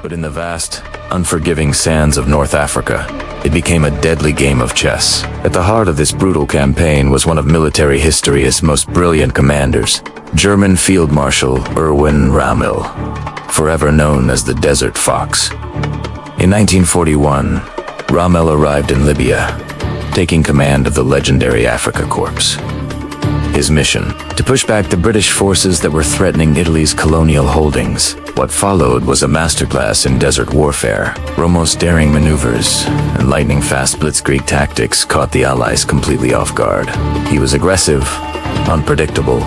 But in the vast, unforgiving sands of North Africa, it became a deadly game of chess. At the heart of this brutal campaign was one of military history's most brilliant commanders, German Field Marshal Erwin Rommel, forever known as the Desert Fox. In 1941, Rommel arrived in Libya, taking command of the legendary Afrika Korps. His mission, to push back the British forces that were threatening Italy's colonial holdings. What followed was a masterclass in desert warfare. Rommel's daring maneuvers and lightning-fast blitzkrieg tactics caught the Allies completely off guard. He was aggressive, unpredictable,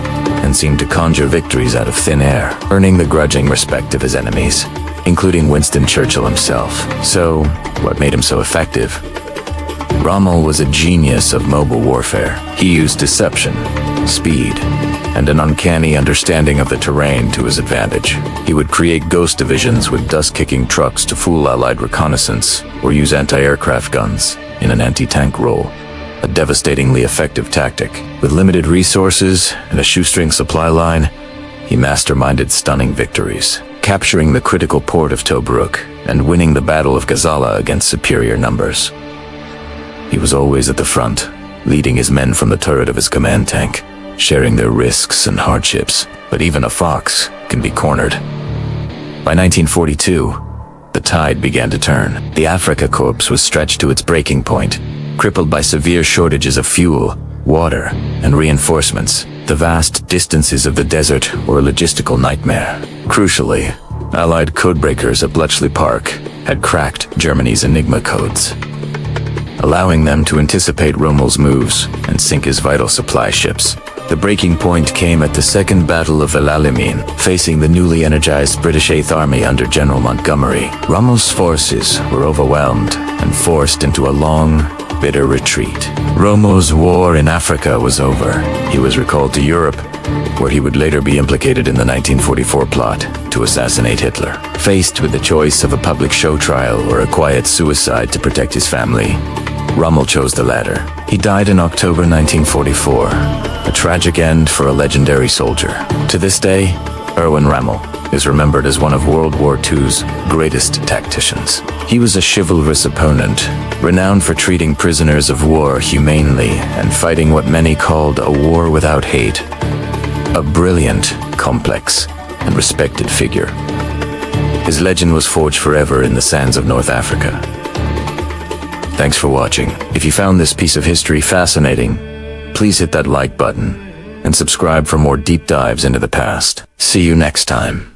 and seemed to conjure victories out of thin air, earning the grudging respect of his enemies, including Winston Churchill himself. So, what made him so effective? Rommel was a genius of mobile warfare. He used deception, speed, and an uncanny understanding of the terrain to his advantage. He would create ghost divisions with dust-kicking trucks to fool Allied reconnaissance, or use anti-aircraft guns in an anti-tank role. A devastatingly effective tactic. With limited resources and a shoestring supply line, he masterminded stunning victories, capturing the critical port of Tobruk and winning the Battle of Gazala against superior numbers. He was always at the front, leading his men from the turret of his command tank, sharing their risks and hardships. But even a fox can be cornered. By 1942, the tide began to turn. The Afrika Korps was stretched to its breaking point, crippled by severe shortages of fuel, water, and reinforcements. The vast distances of the desert were a logistical nightmare. Crucially, Allied codebreakers at Bletchley Park had cracked Germany's Enigma codes, allowing them to anticipate Rommel's moves and sink his vital supply ships. The breaking point came at the Second Battle of El Alamein, facing the newly energized British Eighth Army under General Montgomery. Rommel's forces were overwhelmed and forced into a long, bitter retreat. Rommel's war in Africa was over. He was recalled to Europe, where he would later be implicated in the 1944 plot to assassinate Hitler. Faced with the choice of a public show trial or a quiet suicide to protect his family, Rommel chose the latter. He died in October 1944, a tragic end for a legendary soldier. To this day, Erwin Rommel is remembered as one of World War II's greatest tacticians. He was a chivalrous opponent, renowned for treating prisoners of war humanely and fighting what many called a war without hate. A brilliant, complex, and respected figure. His legend was forged forever in the sands of North Africa. Thanks for watching. If you found this piece of history fascinating, please hit that like button and subscribe for more deep dives into the past. See you next time.